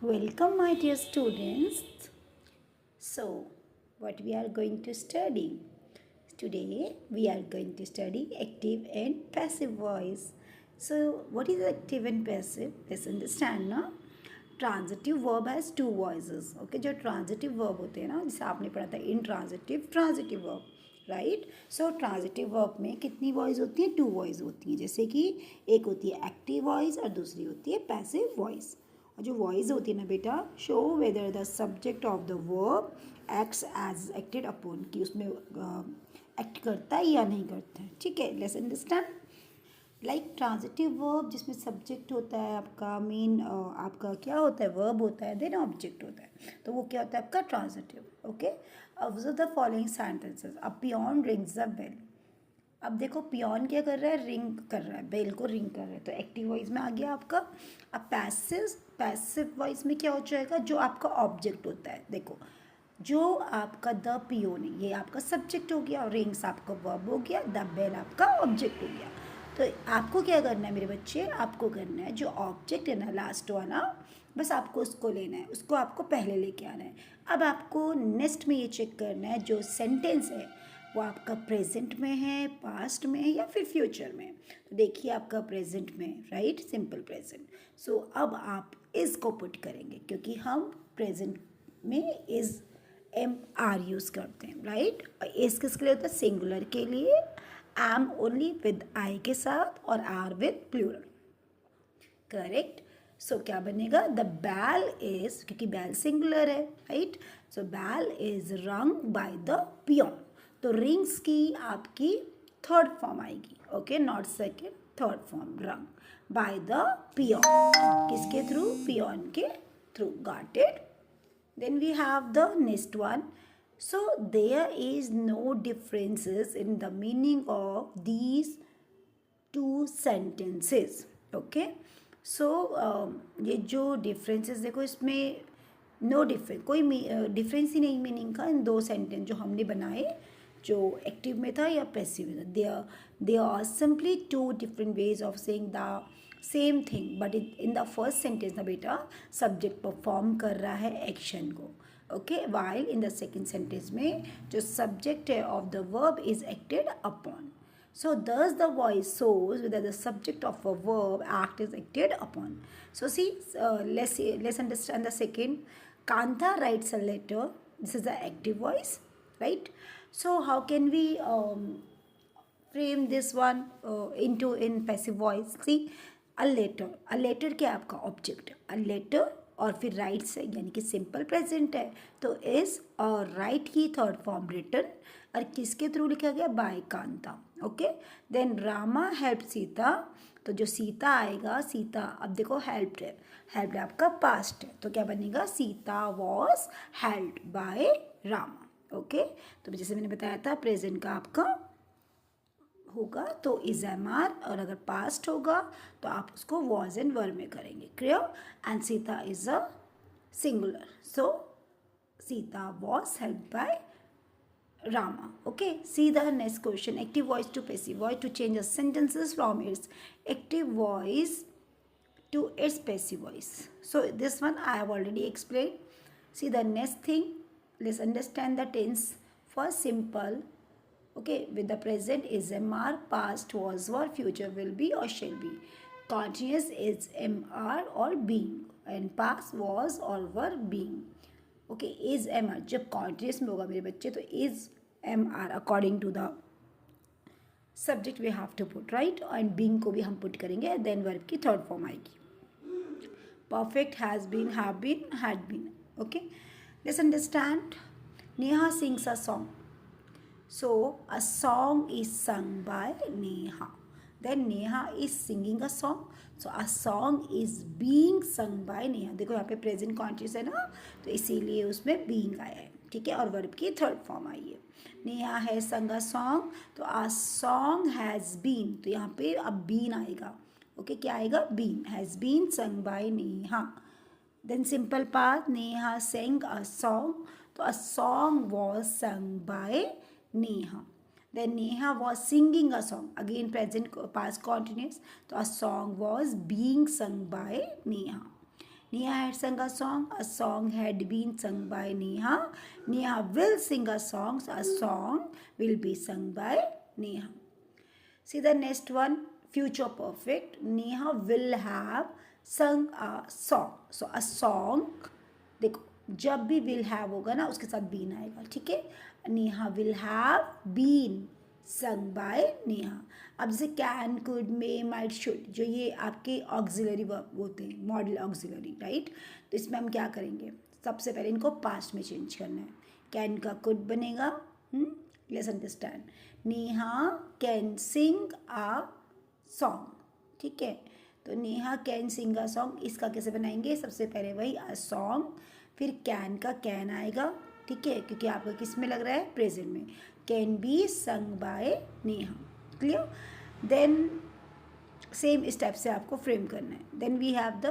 Welcome, my dear students. So, what we are going to study? Today, we are going to study active and passive voice. So, what is active and passive? Let's understand, ना? Transitive verb has two voices okay जो transitive verb होते हैं ना जैसे आपने पढ़ा था intransitive transitive verb right so transitive verb में कितनी वॉइस होती है टू वॉइस होती हैं जैसे कि एक होती है एक्टिव वॉइस और दूसरी होती है पैसिव वॉइस और जो वॉइस होती है ना बेटा show whether the subject of the verb acts as acted upon कि उसमें एक्ट करता है या नहीं करता है ठीक है let's understand like transitive verb जिसमें सब्जेक्ट होता है आपका मेन आपका क्या होता है वर्ब होता है देन ऑब्जेक्ट होता है तो वो क्या होता है आपका transitive okay observe the following sentences a peon rings a bell अब देखो पियोन क्या कर रहा है रिंग कर रहा है बेल को रिंग कर रहा है तो एक्टिव वॉइस में आ गया आपका अब पैसिव वॉइस में क्या हो जाएगा जो आपका ऑब्जेक्ट होता है देखो जो आपका द पियोन है ये आपका सब्जेक्ट हो गया और रिंग्स आपका वर्ब हो गया द बेल आपका ऑब्जेक्ट हो गया तो आपको क्या करना है मेरे बच्चे आपको करना है जो ऑब्जेक्ट है ना लास्ट वाला बस आपको उसको लेना है उसको आपको पहले लेके आना है अब आपको नेक्स्ट में ये चेक करना है जो सेंटेंस है वो आपका प्रेजेंट में है पास्ट में है या फिर फ्यूचर में तो देखिए आपका प्रेजेंट में राइट सिंपल प्रेजेंट सो अब आप इसको पुट करेंगे क्योंकि हम प्रेजेंट में इज़ MR यूज़ करते हैं राइट और इस किसके लिए होता है सिंगुलर के लिए एम ओनली विद आई के साथ और are with plural correct so क्या बनेगा द बैल इज क्योंकि बैल सिंगुलर है राइट सो बैल इज रंग बाय द पियोन तो रिंग्स की आपकी थर्ड फॉर्म आएगी okay not second third form रंग बाय द पियोन किसके थ्रू पियोन के through got it then we have the next one so there is no differences in the meaning of these two sentences okay so ये जो differences देखो इसमें no difference कोई difference ही नहीं meaning का इन दो सेंटेंस जो हमने बनाए जो एक्टिव में था या पैसिव में था they are simply two different ways of saying the same thing but in the first sentence ना बेटा सब्जेक्ट परफॉर्म कर रहा है एक्शन को okay while in the second sentence में जो सब्जेक्ट है of the verb is acted upon so thus the voice shows whether the subject of a verb act is acted upon so see let's understand the second kanta writes a letter this is the active voice right so how can we frame this one into in passive voice see a letter क्या आपका object a letter और फिर right से यानी कि simple present है तो is और राइट की थर्ड फॉर्म रिटन और किसके थ्रू लिखा गया by Kanta okay then Rama help Sita तो जो सीता आएगा सीता अब देखो हेल्प आपका पास्ट है तो क्या बनेगा Sita was help by Rama okay तो जैसे मैंने बताया था प्रेजेंट का आपका होगा तो इज एम आर और अगर पास्ट होगा तो आप उसको वॉज एंड वर में करेंगे clear and Sita is a singular so Sita was help by Rama. Okay, see the next question. Active voice to passive voice to change the sentences from its active voice to its passive voice. So this one I have already explained. See the next thing. Let's understand the tense. First simple. Okay, with the present is MR, past was were, future will be or shall be. Continuous is MR or being and past was or were being. Okay is am are जब continuous में होगा मेरे बच्चे तो is am are according to the subject we have to put right and being को भी हम put करेंगे देन वर्ब की थर्ड फॉर्म आएगी perfect has been have been had been okay let's understand Neha sings a song so a song is sung by Neha then Neha is singing a song so a song is being sung by Neha देखो यहाँ पे present continuous है ना तो इसीलिए उसमें being आया है ठीक है और वर्ब की थर्ड फॉर्म आई है नेहा है संग अ सॉन्ग तो a song has been तो यहाँ पे अब बीन आएगा ओके क्या आएगा been has been sung by Neha then simple part Neha sang a song तो a song was sung by Neha then Neha was singing a song again present past continuous so a song was being sung by Neha Neha had sung a song. A song had been sung by Neha. Neha will sing a song. A song will be sung by Neha. See the next one, future perfect. Neha will have sung a song. So a song, देखो जब भी will have होगा ना उसके साथ been आएगा, ठीक है. Neha will have been sung by Neha. अब जैसे can, could, may, might, should, जो ये आपके ऑक्सिलरी वर्ब होते हैं, मॉडल ऑक्सिलरी, राइट. तो इसमें हम क्या करेंगे, सबसे पहले इनको पास्ट में चेंज करना है. कैन का कुड बनेगा. Let's understand. Neha can sing a song, ठीक है. तो Neha can sing a song, इसका कैसे बनाएंगे, सबसे पहले वही अ सॉन्ग, फिर कैन का कैन आएगा, ठीक है, क्योंकि आपका किस में लग रहा है, प्रेजेंट में. Can be sung by Neha. Clear. Then same step से आपको फ्रेम करना है. Then we have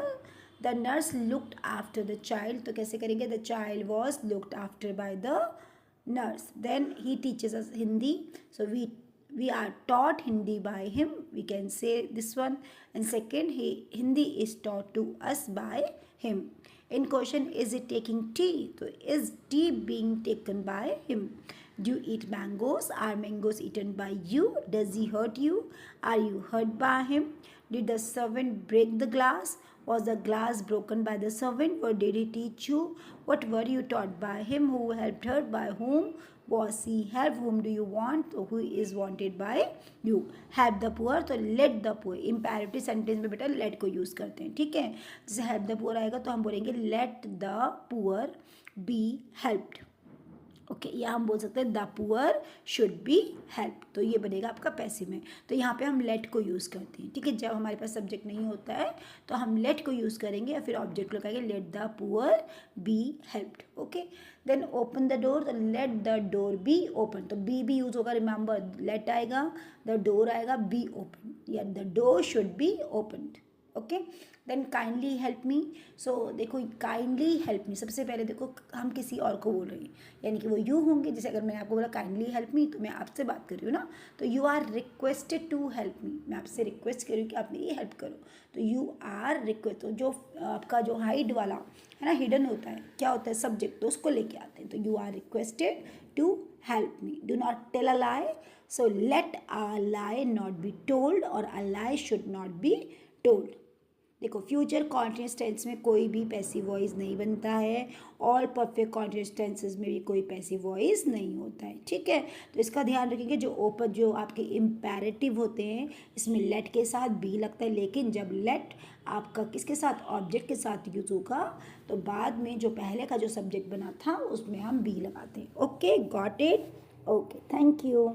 the nurse looked after the child. तो कैसे करेंगे, the child was looked after by the nurse. Then he teaches us Hindi, so we are taught Hindi by him, we can say this one. And second, Hindi is taught to us by him. In question, is it taking tea? So is tea being taken by him? Do you eat mangoes? Are mangoes eaten by you? Does he hurt you? Are you hurt by him? Did the servant break the glass? Was the glass broken by the servant? What did he teach you? What were you taught by him? Who helped her? By whom was he helped? Whom do you want? So who is wanted by you? Help the poor. तो let the poor. Imperative sentence में बेटा let को use करते हैं, ठीक है. जैसे help the poor आएगा तो हम बोलेंगे let the poor be helped. Okay, या हम बोल सकते हैं the poor should be help. तो ये बनेगा आपका पैसिव में. तो यहाँ पे हम लेट को यूज़ करते हैं, ठीक है. जब हमारे पास सब्जेक्ट नहीं होता है तो हम लेट को यूज़ करेंगे या फिर ऑब्जेक्ट को लगाएंगे, let the poor be helped. Okay. Then open the door, तो let the door be open. तो बी भी यूज़ होगा, रिमेंबर लेट आएगा, द डोर आएगा, बी ओपन, या the door should be opened. Okay. Then kindly help me. So देखो kindly help मी, सबसे पहले देखो हम किसी और को बोल रहे हैं, यानी कि वो यू होंगे. जैसे अगर मैंने आपको बोला काइंडली हेल्प मी, तो मैं आपसे बात कर रही हूँ ना, तो you are requested to help me. मैं आपसे रिक्वेस्ट कर रही हूँ कि आप मेरी हेल्प करो. तो यू आर रिक्वेस्ट. तो जो आपका जो हाइड वाला है ना, हिडन होता है, क्या होता है, सब्जेक्ट, तो उसको लेके आते हैं. तो you are requested to help me. Do not tell a lie. So let a lie not be told, और a lie should not be told. देखो फ्यूचर कॉन्टिन्यूस टेंस में कोई भी पैसिव वॉइस नहीं बनता है, ऑल परफेक्ट कॉन्टिन्यूस टेंसेस में भी कोई पैसिव वॉइस नहीं होता है, ठीक है. तो इसका ध्यान रखेंगे. जो आपके इम्पेरेटिव होते हैं इसमें लेट के साथ बी लगता है, लेकिन जब लेट आपका किसके साथ, ऑब्जेक्ट के साथ यूज होगा, तो बाद में जो पहले का जो सब्जेक्ट बना था उसमें हम बी लगाते हैं. Okay, got it. Okay, thank you.